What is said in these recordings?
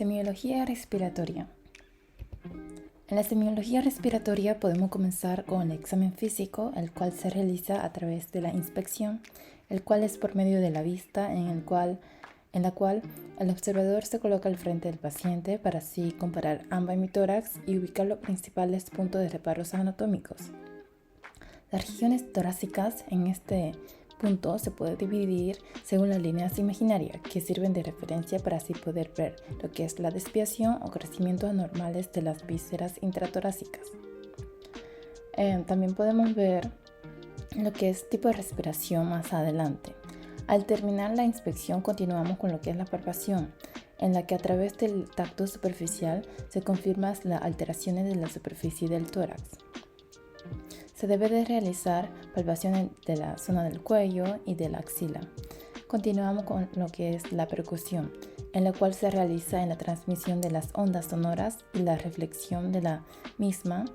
Semiología respiratoria. En la semiología respiratoria podemos comenzar con el examen físico, el cual se realiza a través de la inspección, el cual es por medio de la vista, en la cual el observador se coloca al frente del paciente para así comparar ambos hemitórax y ubicar los principales puntos de reparos anatómicos. Las regiones torácicas en este punto se puede dividir según las líneas imaginarias que sirven de referencia para así poder ver lo que es la desviación o crecimientos anormales de las vísceras intratorácicas. También podemos ver lo que es tipo de respiración más adelante. Al terminar la inspección continuamos con lo que es la palpación, en la que a través del tacto superficial se confirman las alteraciones de la superficie del tórax. Se debe de realizar palpación de la zona del cuello y de la axila. Continuamos con lo que es la percusión, en la cual se realiza en la transmisión de las ondas sonoras y la reflexión de la misma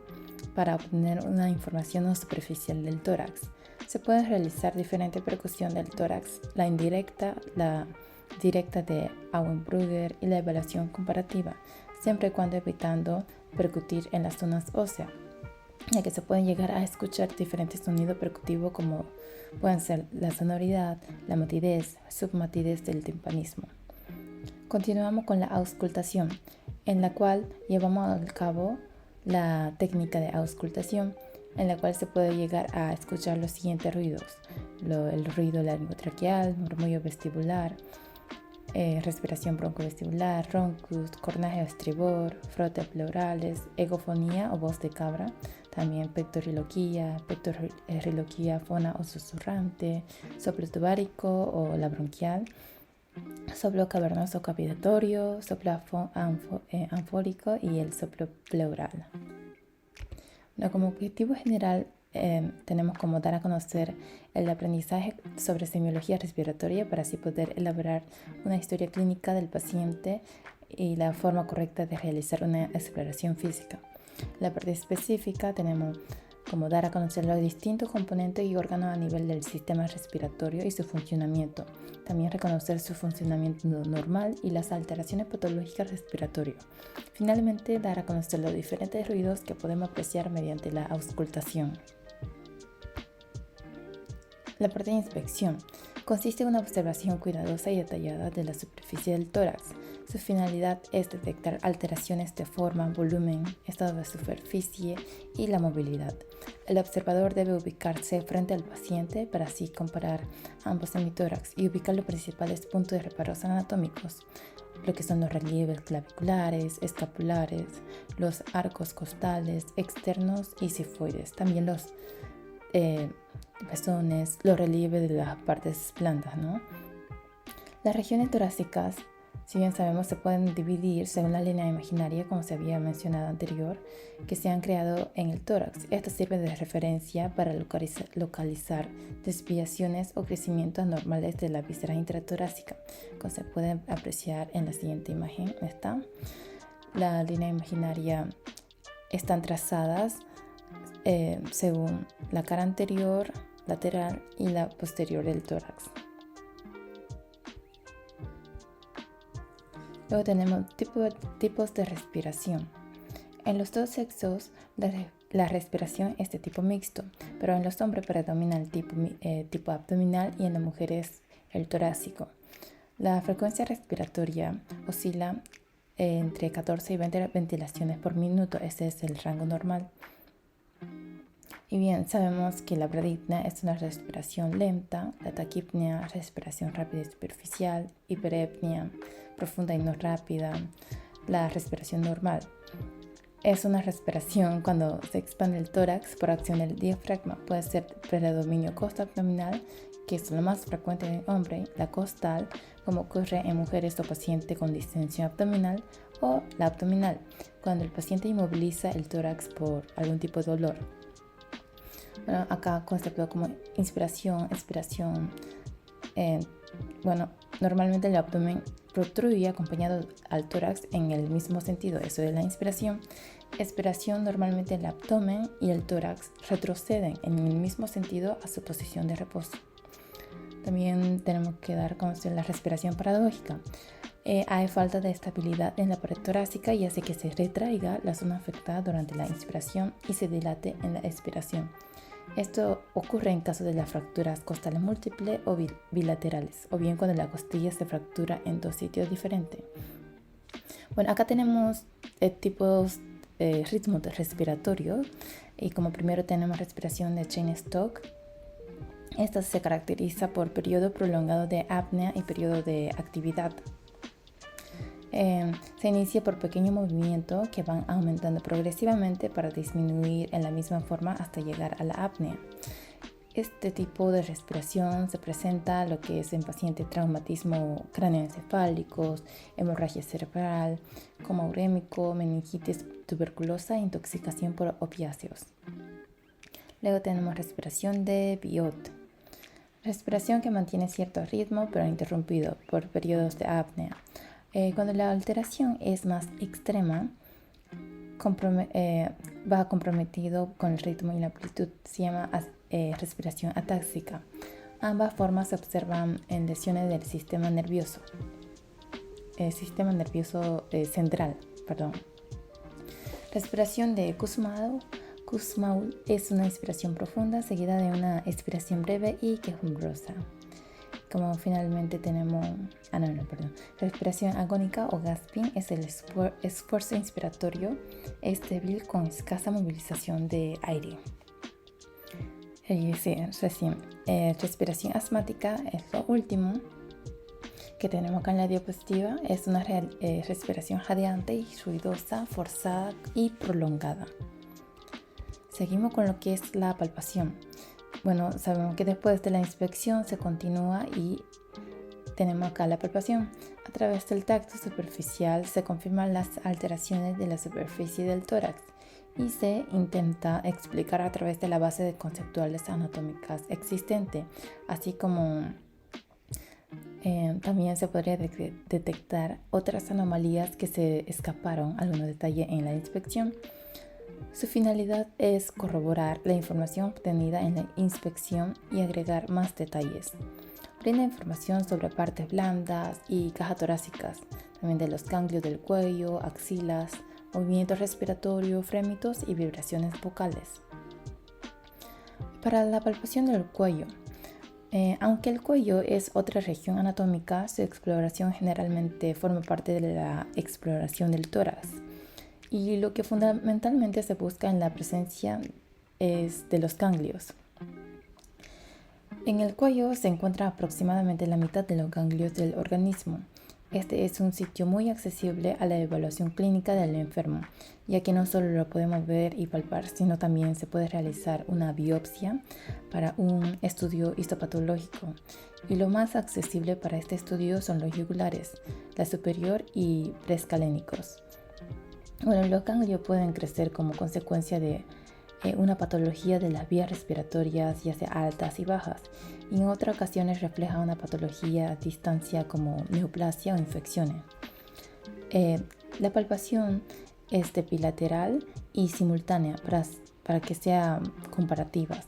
para obtener una información superficial del tórax. Se puede realizar diferente percusión del tórax, la indirecta, la directa de Auenbrugger y la evaluación comparativa, siempre y cuando evitando percutir en las zonas óseas, ya que se pueden llegar a escuchar diferentes sonidos percutivos como pueden ser la sonoridad, la matidez, submatidez del timpanismo. Continuamos con la auscultación, en la cual llevamos a cabo la técnica de auscultación, en la cual se puede llegar a escuchar los siguientes ruidos: el ruido laryngotraqueal, murmullo vestibular, respiración broncovestibular, roncus, cornagio estribor, frotes pleurales, egofonía o voz de cabra, también pectoriloquía, fona o susurrante, soplo tubárico o la bronquial, soplo cavernoso cavitatorio, soplo anfórico y el soplo pleural. Como objetivo general tenemos como dar a conocer el aprendizaje sobre semiología respiratoria para así poder elaborar una historia clínica del paciente y la forma correcta de realizar una exploración física. La parte específica tenemos como dar a conocer los distintos componentes y órganos a nivel del sistema respiratorio y su funcionamiento. También reconocer su funcionamiento normal y las alteraciones patológicas respiratorias. Finalmente, dar a conocer los diferentes ruidos que podemos apreciar mediante la auscultación. La parte de inspección consiste en una observación cuidadosa y detallada de la superficie del tórax. Su finalidad es detectar alteraciones de forma, volumen, estado de superficie y la movilidad. El observador debe ubicarse frente al paciente para así comparar ambos hemitórax y ubicar los principales puntos de reparos anatómicos, lo que son los relieves claviculares, escapulares, los arcos costales, externos y cifoides, también los pezones, los relieves de las partes blandas, ¿no? Las regiones torácicas, si bien sabemos, se pueden dividir según la línea imaginaria, como se había mencionado anterior, que se han creado en el tórax. Esto sirve de referencia para localizar desviaciones o crecimientos anormales de la víscera intratorácica, como se puede apreciar en la siguiente imagen. Está la línea imaginaria están trazadas según la cara anterior, lateral y la posterior del tórax. Luego tenemos tipos de respiración. En los dos sexos la respiración es de tipo mixto, pero en los hombres predomina el tipo abdominal y en las mujeres el torácico. La frecuencia respiratoria oscila entre 14 y 20 ventilaciones por minuto. Ese es el rango normal. Y bien, sabemos que la bradipnea es una respiración lenta, la taquipnea, respiración rápida y superficial, hiperepnea, profunda y no rápida, la respiración normal. Es una respiración cuando se expande el tórax por acción del diafragma. Puede ser predominio costo-abdominal, que es lo más frecuente en hombre, la costal, como ocurre en mujeres o pacientes con distensión abdominal, o la abdominal, cuando el paciente inmoviliza el tórax por algún tipo de dolor. Bueno, acá conceptuado como inspiración, expiración. Normalmente el abdomen protruye acompañado al tórax en el mismo sentido. Eso es la inspiración. Expiración, normalmente el abdomen y el tórax retroceden en el mismo sentido a su posición de reposo. También tenemos que dar a conocer la respiración paradójica. Hay falta de estabilidad en la pared torácica y hace que se retraiga la zona afectada durante la inspiración y se dilate en la expiración. Esto ocurre en caso de las fracturas costales múltiples o bilaterales, o bien cuando la costilla se fractura en dos sitios diferentes. Bueno, acá tenemos ritmos respiratorios, y como primero tenemos respiración de Cheyne-Stokes. Esta se caracteriza por periodo prolongado de apnea y periodo de actividad. Se inicia por pequeños movimientos que van aumentando progresivamente para disminuir en la misma forma hasta llegar a la apnea. Este tipo de respiración se presenta lo que es en pacientes traumatismo cráneoencefálicos, hemorragia cerebral, coma urémico, meningitis tuberculosa e intoxicación por opiáceos. Luego tenemos respiración de Biot. Respiración que mantiene cierto ritmo pero interrumpido por periodos de apnea. Cuando la alteración es más extrema, va comprometido con el ritmo y la amplitud, se llama respiración atáxica. Ambas formas se observan en lesiones del sistema nervioso central. Respiración de Kussmaul es una inspiración profunda seguida de una expiración breve y quejumbrosa. Como finalmente tenemos respiración agónica o gasping es el esfuerzo inspiratorio, es débil con escasa movilización de aire. Respiración asmática es lo último que tenemos acá en la diapositiva. Es una respiración jadeante y ruidosa, forzada y prolongada. Seguimos con lo que es la palpación. Bueno, sabemos que después de la inspección se continúa y tenemos acá la palpación. A través del tacto superficial se confirman las alteraciones de la superficie del tórax y se intenta explicar a través de la base de conceptuales anatómicas existente, así como también se podría detectar otras anomalías que se escaparon a algunos detalles en la inspección. Su finalidad es corroborar la información obtenida en la inspección y agregar más detalles. Brinda información sobre partes blandas y cajas torácicas, también de los ganglios del cuello, axilas, movimientos respiratorios, frémitos y vibraciones vocales. Para la palpación del cuello, aunque el cuello es otra región anatómica, su exploración generalmente forma parte de la exploración del tórax. Y lo que fundamentalmente se busca en la presencia es de los ganglios. En el cuello se encuentra aproximadamente la mitad de los ganglios del organismo. Este es un sitio muy accesible a la evaluación clínica del enfermo, ya que no solo lo podemos ver y palpar, sino también se puede realizar una biopsia para un estudio histopatológico. Y lo más accesible para este estudio son los yugulares, la superior y prescalénicos. Bueno, los ganglios pueden crecer como consecuencia de una patología de las vías respiratorias, ya sea altas y bajas, y en otras ocasiones refleja una patología a distancia como neoplasia o infecciones. La palpación es bilateral y simultánea para que sean comparativas.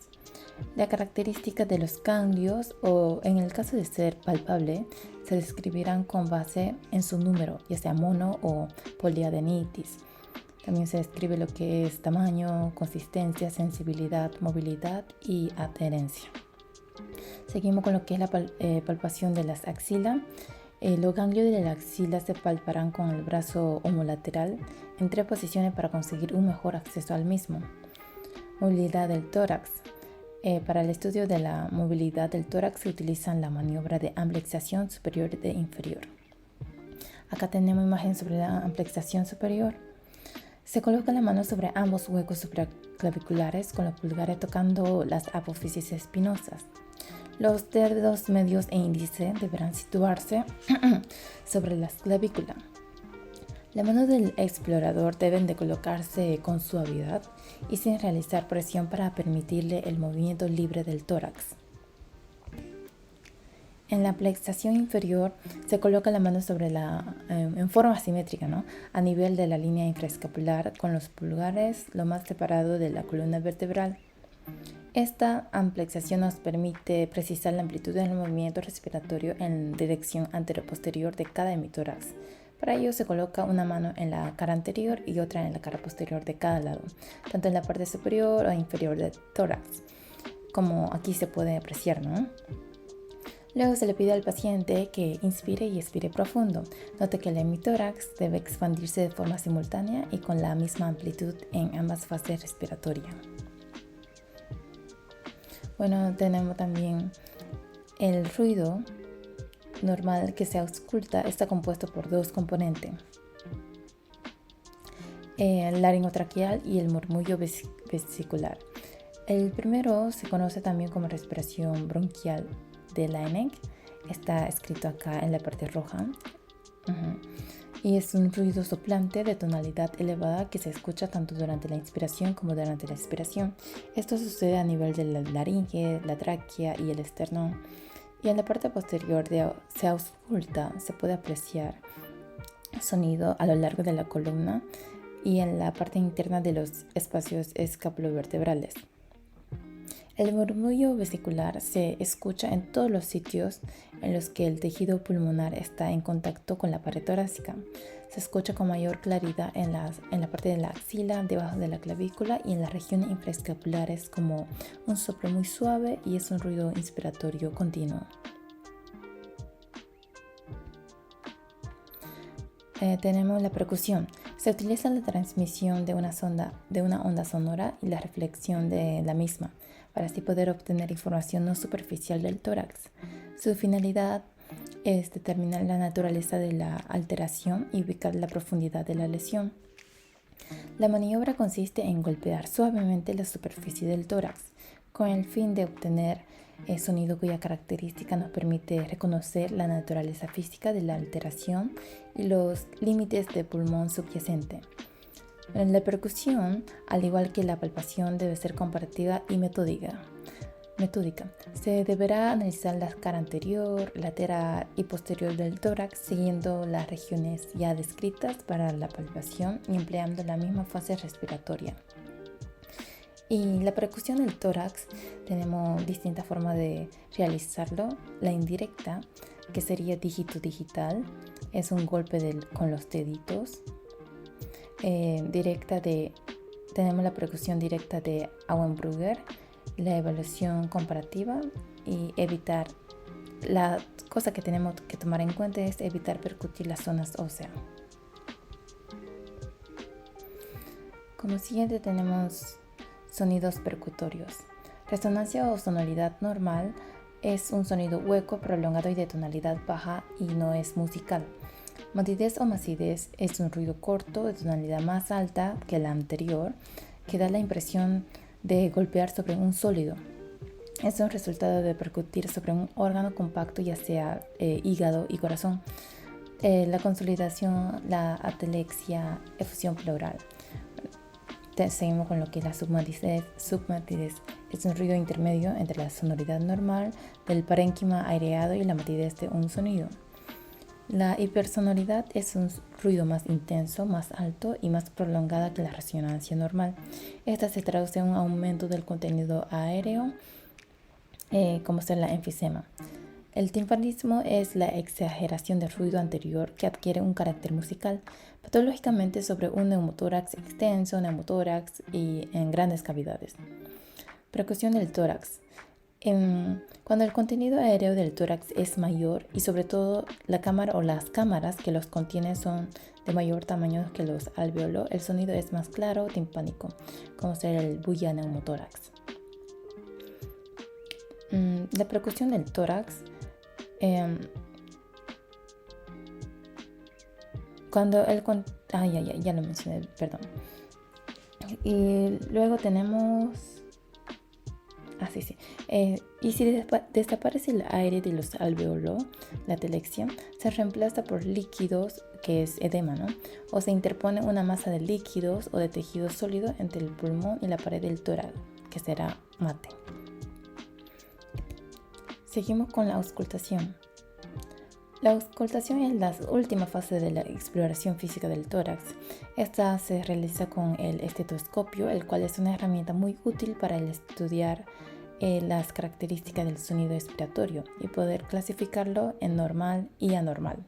La característica de los ganglios, o en el caso de ser palpable, se describirán con base en su número, ya sea mono o poliadenitis. También se describe lo que es tamaño, consistencia, sensibilidad, movilidad y adherencia. Seguimos con lo que es la palpación de las axilas. Los ganglios de la axila se palparán con el brazo homolateral en 3 posiciones para conseguir un mejor acceso al mismo. Movilidad del tórax. Para el estudio de la movilidad del tórax se utilizan la maniobra de amplexación superior e inferior. Acá tenemos imagen sobre la amplexación superior. Se coloca la mano sobre ambos huecos supraclaviculares con los pulgares tocando las apófisis espinosas. Los dedos medios e índice deberán situarse sobre las clavículas. Las manos del explorador deben de colocarse con suavidad y sin realizar presión para permitirle el movimiento libre del tórax. En la amplexación inferior se coloca la mano sobre en forma asimétrica, a nivel de la línea infraescapular con los pulgares lo más separado de la columna vertebral. Esta ampliación nos permite precisar la amplitud del movimiento respiratorio en dirección anteroposterior de cada hemitórax. Para ello se coloca una mano en la cara anterior y otra en la cara posterior de cada lado, tanto en la parte superior o inferior del tórax, como aquí se puede apreciar, ¿no? Luego se le pide al paciente que inspire y expire profundo. Note que el hemitórax debe expandirse de forma simultánea y con la misma amplitud en ambas fases respiratorias. Bueno, tenemos también el ruido normal que se ausculta, está compuesto por dos componentes, el laringotraqueal y el murmullo vesicular. El primero se conoce también como respiración bronquial de Laennec, está escrito acá en la parte roja. Y es un ruido soplante de tonalidad elevada que se escucha tanto durante la inspiración como durante la expiración. Esto sucede a nivel de la laringe, la tráquea y el esternón. Y en la parte posterior se ausculta, se puede apreciar sonido a lo largo de la columna y en la parte interna de los espacios escapulovertebrales. El murmullo vesicular se escucha en todos los sitios en los que el tejido pulmonar está en contacto con la pared torácica. Se escucha con mayor claridad en la parte de la axila, debajo de la clavícula y en las regiones infraescapulares como un soplo muy suave y es un ruido inspiratorio continuo. Tenemos la percusión. Se utiliza la transmisión de una onda sonora y la reflexión de la misma, para así poder obtener información no superficial del tórax. Su finalidad es determinar la naturaleza de la alteración y ubicar la profundidad de la lesión. La maniobra consiste en golpear suavemente la superficie del tórax, con el fin de obtener el sonido cuya característica nos permite reconocer la naturaleza física de la alteración y los límites del pulmón subyacente. En la percusión, al igual que la palpación, debe ser comparativa y metódica. Se deberá analizar la cara anterior, lateral y posterior del tórax, siguiendo las regiones ya descritas para la palpación y empleando la misma fase respiratoria. Y la percusión del tórax, tenemos distintas formas de realizarlo. La indirecta, que sería dígito digital, es un golpe con los deditos. Tenemos la percusión directa de Auenbrugger, la evaluación comparativa y evitar. La cosa que tenemos que tomar en cuenta es evitar percutir las zonas óseas. Como siguiente tenemos sonidos percutorios. Resonancia o sonoridad normal es un sonido hueco, prolongado y de tonalidad baja y no es musical. Matidez o macidez es un ruido corto de tonalidad más alta que la anterior, que da la impresión de golpear sobre un sólido. Es un resultado de percutir sobre un órgano compacto, ya sea hígado y corazón. La consolidación, la atelexia, efusión pleural. Seguimos con lo que es la submatidez. Submatidez es un ruido intermedio entre la sonoridad normal del parénquima aireado y la matidez de un sonido. La hipersonoridad es un ruido más intenso, más alto y más prolongada que la resonancia normal. Esta se traduce en un aumento del contenido aéreo, como ser la enfisema. El timpanismo es la exageración del ruido anterior que adquiere un carácter musical, patológicamente sobre un neumotórax extenso, neumotórax y en grandes cavidades. Percusión del tórax. Cuando el contenido aéreo del tórax es mayor y sobre todo la cámara o las cámaras que los contienen son de mayor tamaño que los alvéolos, el sonido es más claro, timpánico, como ser el bulla neumotórax. La percusión del tórax. Ya lo mencioné, perdón. Y luego tenemos y si desaparece el aire de los alvéolos, la atelexia se reemplaza por líquidos, que es edema, ¿no? O se interpone una masa de líquidos o de tejido sólido entre el pulmón y la pared del tórax, que será mate. Seguimos con la auscultación. La auscultación es la última fase de la exploración física del tórax. Esta se realiza con el estetoscopio, el cual es una herramienta muy útil para estudiar las características del sonido expiratorio y poder clasificarlo en normal y anormal.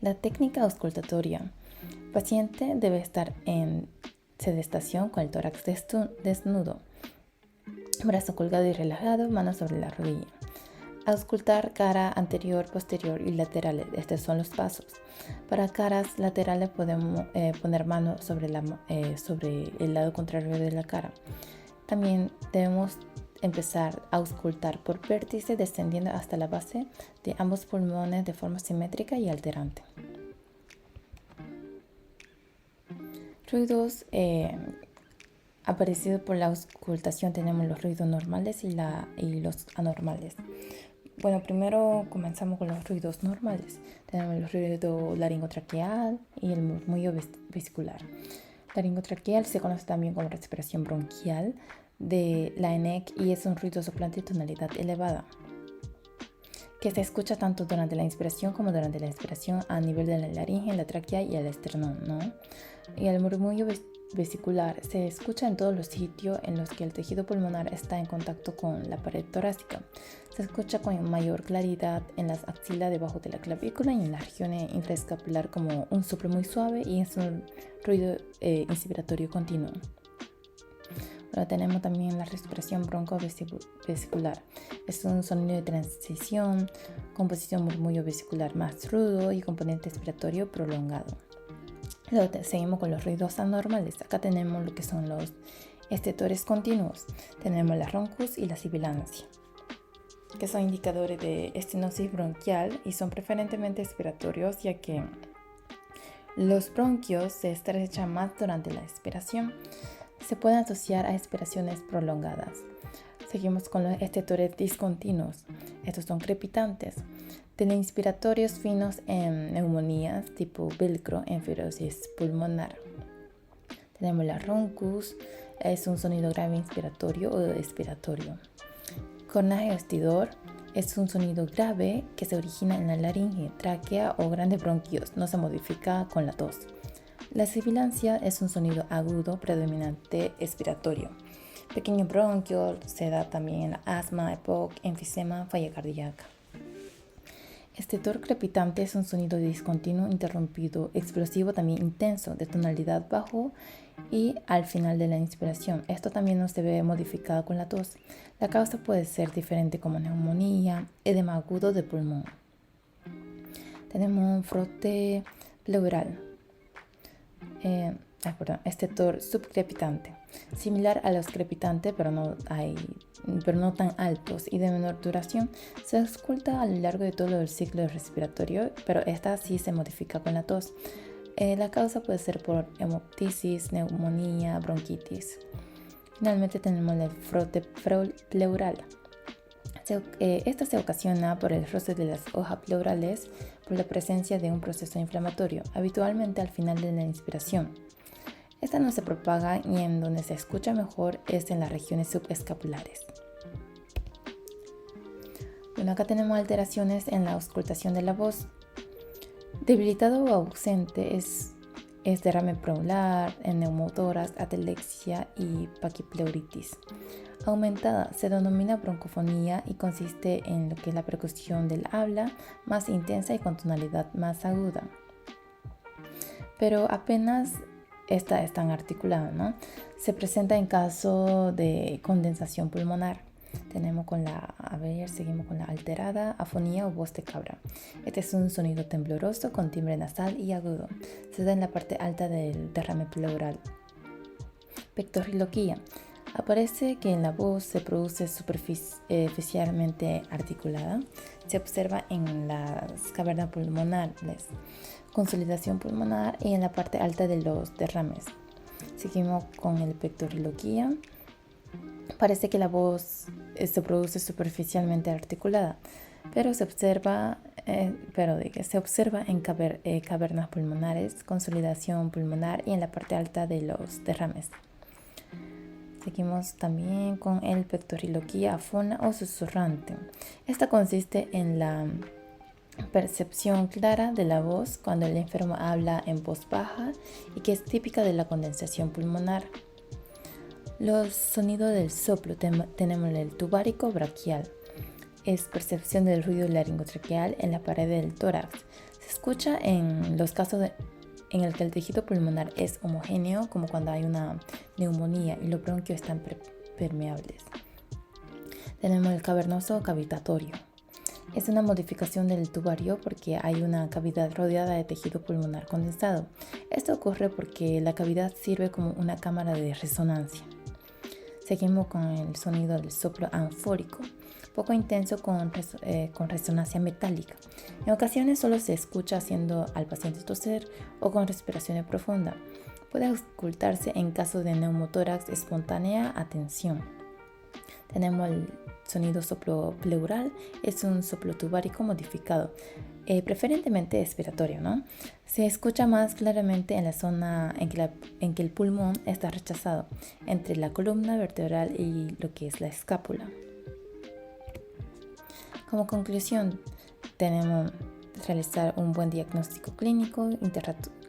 La técnica auscultatoria. El paciente debe estar en sedestación con el tórax desnudo, brazo colgado y relajado, manos sobre la rodilla. Auscultar cara anterior, posterior y laterales. Estos son los pasos. Para caras laterales podemos poner mano sobre el lado contrario de la cara. También debemos empezar a auscultar por vértice descendiendo hasta la base de ambos pulmones de forma simétrica y alterante. Ruidos aparecidos por la auscultación tenemos los ruidos normales y los anormales. Bueno, primero comenzamos con los ruidos normales. Tenemos el ruido laringotraqueal y el murmullo vesicular. Laringotraqueal se conoce también como respiración bronquial de Laennec y es un ruido soplante de tonalidad elevada que se escucha tanto durante la inspiración como durante la expiración a nivel de la laringe, la tráquea y el esternón, ¿no? Y el murmullo vesicular se escucha en todos los sitios en los que el tejido pulmonar está en contacto con la pared torácica. Se escucha con mayor claridad en las axilas debajo de la clavícula y en la región infraescapular como un soplo muy suave y es un ruido inspiratorio continuo. Ahora tenemos también la respiración broncovesicular. Es un sonido de transición, composición murmullo vesicular más rudo y componente expiratorio prolongado. Luego seguimos con los ruidos anormales. Acá tenemos lo que son los estetores continuos. Tenemos la roncus y la sibilancia, que son indicadores de estenosis bronquial y son preferentemente expiratorios, ya que los bronquios se estrechan más durante la expiración. Se pueden asociar a expiraciones prolongadas. Seguimos con los estetores discontinuos. Estos son crepitantes. Teleinspiratorios finos en neumonías tipo velcro en fibrosis pulmonar. Tenemos la roncus, es un sonido grave inspiratorio o expiratorio. Cornagio-estidor es un sonido grave que se origina en la laringe, tráquea o grandes bronquios, no se modifica con la tos. La sibilancia es un sonido agudo predominante expiratorio. Pequeño bronquio se da también en la asma, EPOC, enfisema, falla cardíaca. Estetor crepitante es un sonido discontinuo, interrumpido, explosivo, también intenso, de tonalidad bajo y al final de la inspiración. Esto también no se ve modificado con la tos. La causa puede ser diferente como neumonía, edema agudo de pulmón. Tenemos un frote pleural. Estetor subcrepitante, similar a los crepitantes, pero no tan altos y de menor duración. Se ausculta a lo largo de todo el ciclo respiratorio, pero esta sí se modifica con la tos. La causa puede ser por hemoptisis, neumonía, bronquitis. Finalmente tenemos el frote pleural. Esta se ocasiona por el roce de las hojas pleurales por la presencia de un proceso inflamatorio, habitualmente al final de la inspiración. Esta no se propaga y en donde se escucha mejor es en las regiones subescapulares. Bueno, acá tenemos alteraciones en la auscultación de la voz. Debilitado o ausente es derrame pleural, neumotoras, atelexia y paquipleuritis. Aumentada se denomina broncofonía y consiste en lo que es la percusión del habla más intensa y con tonalidad más aguda. Pero apenas esta es tan articulada, ¿no? Se presenta en caso de condensación pulmonar. Seguimos con la alterada, afonía o voz de cabra. Este es un sonido tembloroso con timbre nasal y agudo. Se da en la parte alta del derrame pleural. Pectoriloquía. Aparece que en la voz se produce superficialmente articulada. Se observa en las cavernas pulmonares, consolidación pulmonar y en la parte alta de los derrames. Seguimos con el pectoriloquía. Parece que la voz se produce superficialmente articulada, pero se observa en cavernas pulmonares, consolidación pulmonar y en la parte alta de los derrames. Seguimos también con el pectoriloquía afona o susurrante. Esta consiste en la percepción clara de la voz cuando el enfermo habla en voz baja y que es típica de la condensación pulmonar. Los sonidos del soplo tenemos el tubárico braquial. Es percepción del ruido laringotraqueal en la pared del tórax. Se escucha en los casos en el que el tejido pulmonar es homogéneo, como cuando hay una neumonía y los bronquios están permeables. Tenemos el cavernoso cavitatorio. Es una modificación del tubario porque hay una cavidad rodeada de tejido pulmonar condensado. Esto ocurre porque la cavidad sirve como una cámara de resonancia. Seguimos con el sonido del soplo anfórico, poco intenso con resonancia metálica. En ocasiones solo se escucha haciendo al paciente toser o con respiraciones profundas. Puede ocultarse en caso de neumotórax espontánea atención. Tenemos el sonido soplo pleural, es un soplo tubárico modificado, preferentemente expiratorio, ¿no? Se escucha más claramente en la zona en que el pulmón está rechazado, entre la columna vertebral y lo que es la escápula. Como conclusión, tenemos realizar un buen diagnóstico clínico,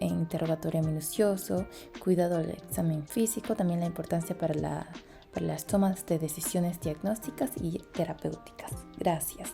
interrogatorio minucioso, cuidado del examen físico, también la importancia para las tomas de decisiones diagnósticas y terapéuticas. Gracias.